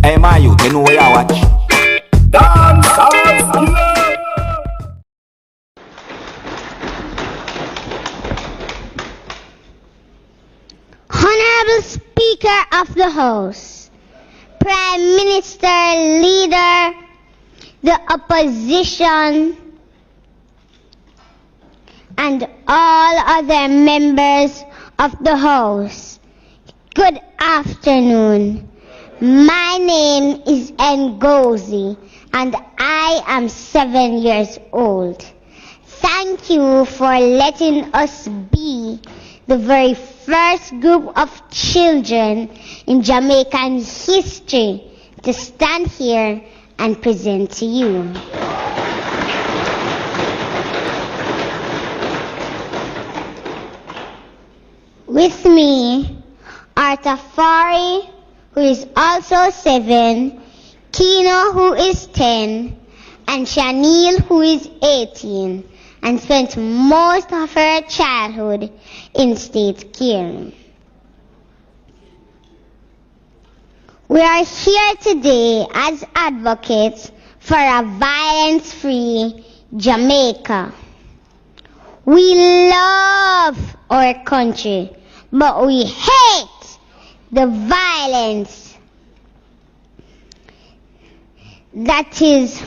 Hey, my youth, you know where you watch. Dancehall. Honorable Speaker of the House, Prime Minister, Leader, the Opposition, and all other members of the House, good afternoon. My name is Ngozi and I am 7 years old. Thank you for letting us be the very first group of children in Jamaican history to stand here and present to you. With me are Tafari, who is also 7, Kino, who is 10, and Shanil, who is 18, and spent most of her childhood in state care. We are here today as advocates for a violence-free Jamaica. We love our country, but we hate the violence that is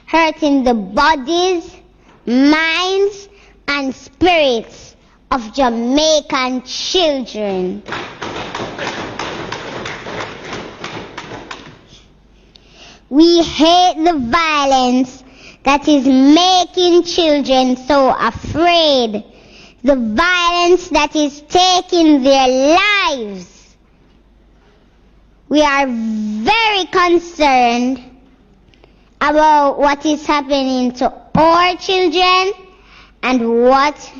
hurting the bodies, minds, and spirits of Jamaican children. We hate the violence that is making children so afraid, the violence that is taking their lives. We are very concerned about what is happening to our children and what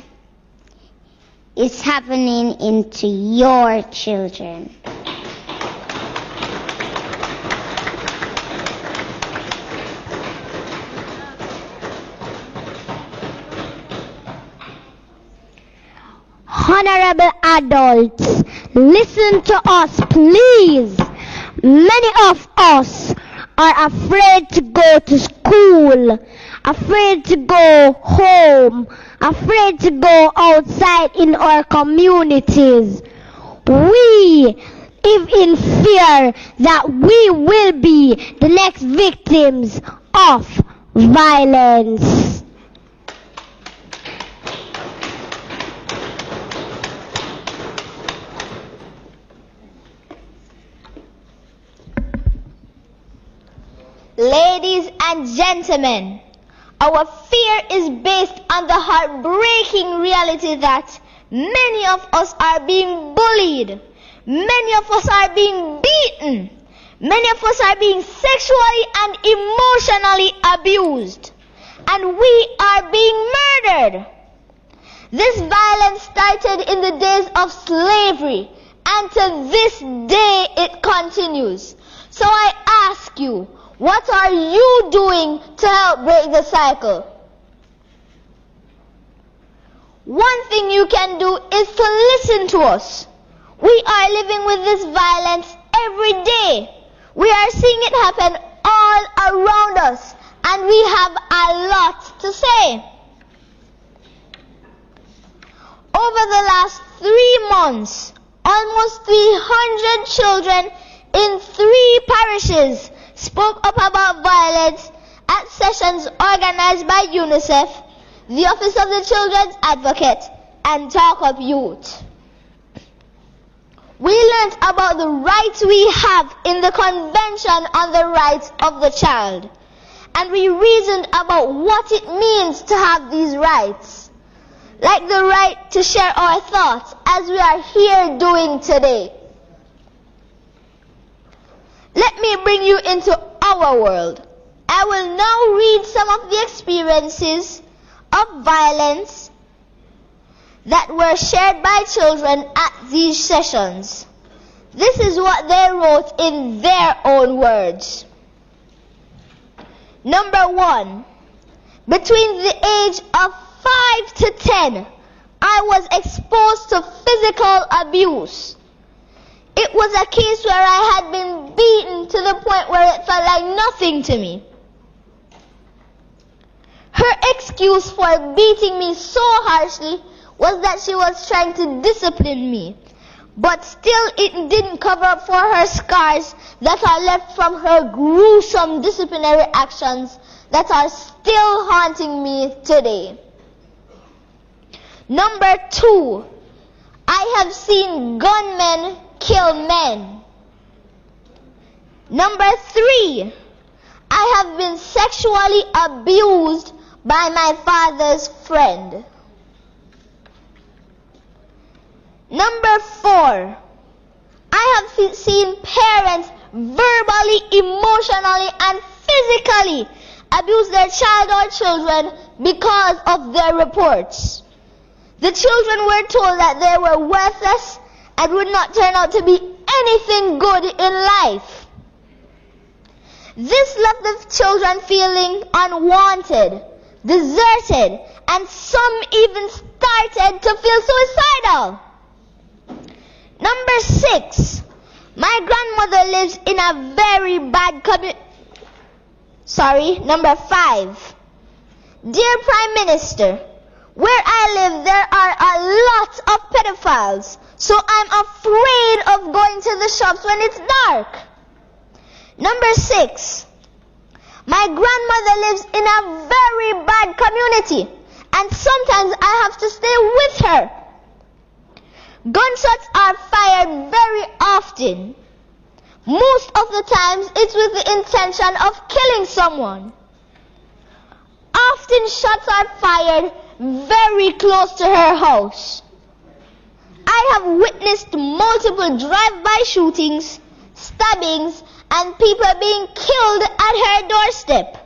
is happening into your children. Honorable adults, listen to us, please. Many of us are afraid to go to school, afraid to go home, afraid to go outside in our communities. We live in fear that we will be the next victims of violence. Ladies and gentlemen, our fear is based on the heartbreaking reality that many of us are being bullied, many of us are being beaten, many of us are being sexually and emotionally abused, and we are being murdered. This violence started in the days of slavery, and to this day it continues. So I ask you, what are you doing to help break the cycle? One thing you can do is to listen to us. We are living with this violence every day. We are seeing it happen all around us, and we have a lot to say. Over the last 3 months, almost 300 children in 3 parishes spoke up about violence at sessions organized by UNICEF, the Office of the Children's Advocate, and Talk Up Youth. We learned about the rights we have in the Convention on the Rights of the Child, and we reasoned about what it means to have these rights, like the right to share our thoughts as we are here doing today. Let me bring you into our world. I will now read some of the experiences of violence that were shared by children at these sessions. This is what they wrote in their own words. Number 1. Between the age of 5 to 10, I was exposed to physical abuse. It was a case where I had been beaten to the point where it felt like nothing to me. Her excuse for beating me so harshly was that she was trying to discipline me. But still it didn't cover up for her scars that are left from her gruesome disciplinary actions that are still haunting me today. Number 2, I have seen gunmen kill men. Number 3, I have been sexually abused by my father's friend. Number 4, I have seen parents verbally, emotionally, and physically abuse their child or children because of their reports. The children were told that they were worthless and would not turn out to be anything good in life. This left the children feeling unwanted, deserted, and some even started to feel suicidal. Number 6, my grandmother lives in a very bad community. Number 5, dear Prime Minister, where I live there are a lot of pedophiles, so I'm afraid of going to the shops when it's dark. Number 6, my grandmother lives in a very bad community, and sometimes I have to stay with her. Gunshots are fired very often. Most of the times it's with the intention of killing someone. Often shots are fired very close to her house. I have witnessed multiple drive-by shootings, stabbings, and people being killed at her doorstep.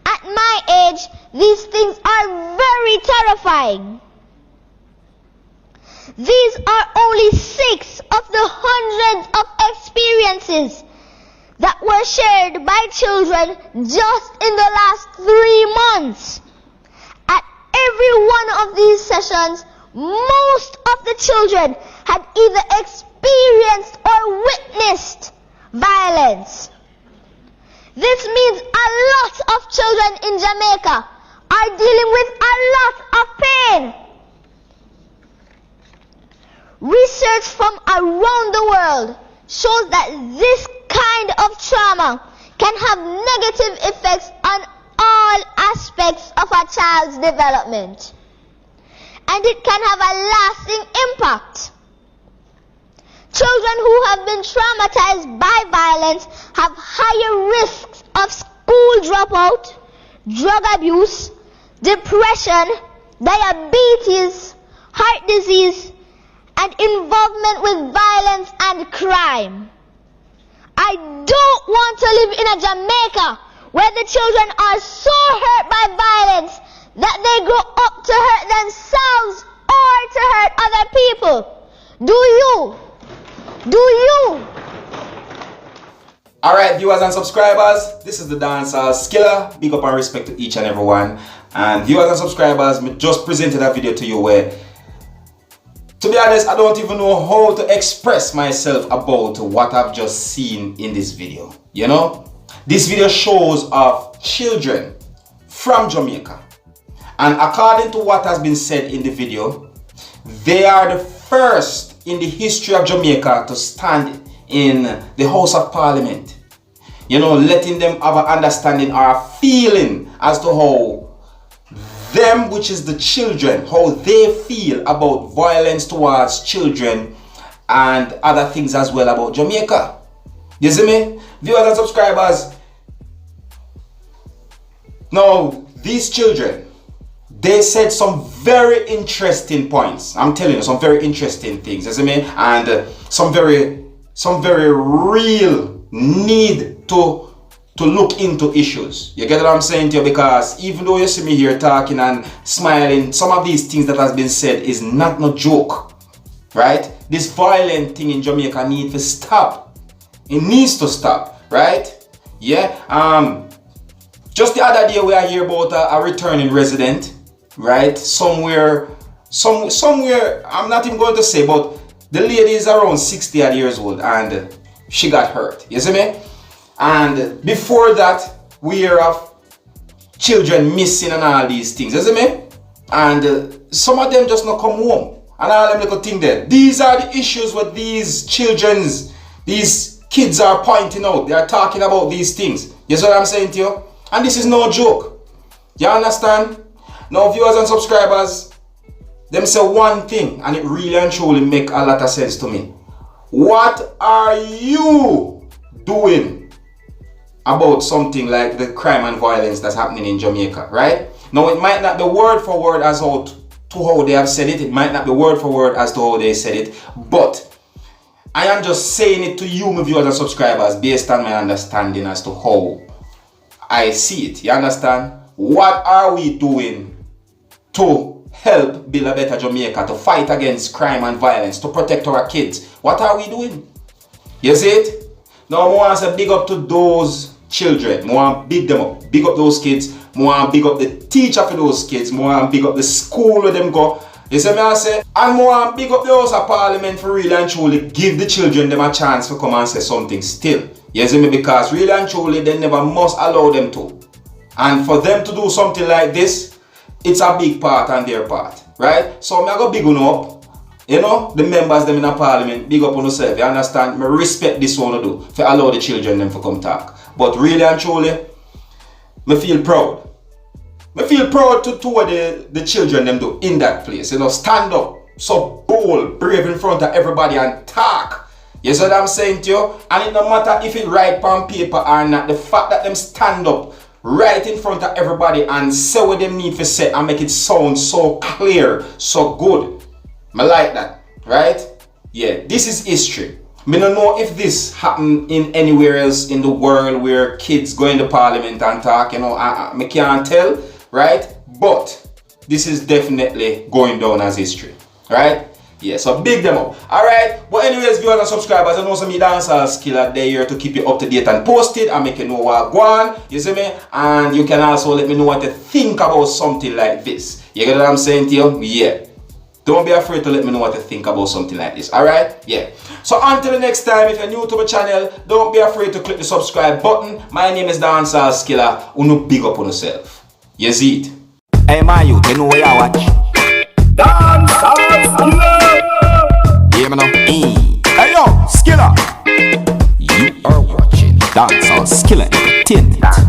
At my age, these things are very terrifying. These are only 6 of the hundreds of experiences that were shared by children just in the last 3 months. At every one of these sessions, most of the children had either experienced or witnessed violence. This means a lot of children in Jamaica are dealing with a lot of pain. Research from around the world shows that this kind of trauma can have negative effects on all aspects of a child's development, and it can have a lasting impact. Children who have been traumatized by violence have higher risks of school dropout, drug abuse, depression, diabetes, heart disease, and involvement with violence and crime. I don't want to live in a Jamaica where the children are so hurt by violence that they grow up to hurt themselves or to hurt other people. Do you? Alright, viewers and subscribers, this is the Dancehall Skilla. Big up and respect to each and every one. And viewers and subscribers, I just presented a video to you where, to be honest, I don't even know how to express myself about what I've just seen in this video. You know, this video shows of children from Jamaica, and according to what has been said in the video, they are the first in the history of Jamaica to stand in the House of Parliament. You know, letting them have an understanding or a feeling as to how them, which is the children, how they feel about violence towards children and other things as well about Jamaica. You see me? Viewers and subscribers, now these children, they said some very interesting points. I'm telling you, some very interesting things, you see me? And some very real need to look into issues. You get what I'm saying to you? Because even though you see me here talking and smiling, some of these things that has been said is not no joke, right? This violent thing in Jamaica needs to stop. It needs to stop, right? Yeah. Just the other day we are here about a returning resident, right? Somewhere, I'm not even going to say, but The lady is around 60 odd years old and she got hurt. You see me? And before that, we hear of children missing and all these things. You see me? And some of them just not come home. And all them little things there. These are the issues with these these kids are pointing out. They are talking about these things. You see what I'm saying to you? And this is no joke. You understand? Now viewers and subscribers, them say one thing and it really and truly make a lot of sense to me. What are you doing about something like the crime and violence that's happening in Jamaica, right? Now it might not be word for word as to how they have said it. It might not be word for word as to how they said it. But I am just saying it to you, my viewers and subscribers, based on my understanding as to how I see it. You understand? What are we doing to help build a better Jamaica, to fight against crime and violence, to protect our kids? What are we doing? You see it? Now I want to say big up to those children. I want to big them up. Big up those kids. I want to big up the teacher for those kids. I want to big up the school where them go. You see me I say? And I want to big up the House of Parliament for really and truly give the children them a chance to come and say something still. You see me? Because really and truly they never must allow them to. And for them to do something like this, it's a big part on their part. Right? So I go big on up. You know, the members them in the parliament, big up on yourself, you understand? I respect this one to do, to allow the children them to come talk. But really and truly, I feel proud. I feel proud to what the children them do in that place. You know, stand up, so bold, brave in front of everybody and talk. You see what I'm saying to you? And it no matter if it right on paper or not, the fact that them stand up right in front of everybody and say what they need to say and make it sound so clear, so good. I like that, right? Yeah, this is history. I don't know if this happened in anywhere else in the world where kids go in the parliament and talk, you know, I can't tell, right? But this is definitely going down as history, right? Yeah, so big them up. Alright, but anyways, viewers and subscribers, I know some Dancehall Skilla, they're here to keep you up to date and posted and make you know what go on, you see me? And you can also let me know what you think about something like this. You get what I'm saying to you? Yeah. Don't be afraid to let me know what you think about something like this, alright? Yeah. So until the next time, if you're new to my channel, don't be afraid to click the subscribe button. My name is Dancehall Skilla. Uno big up on yourself. You see it? Hey my youth, you know what you watch? Dancehall Skilla! Hear me now? Hey yo, Skilla! You are watching Dancehall Skilla Entertainment.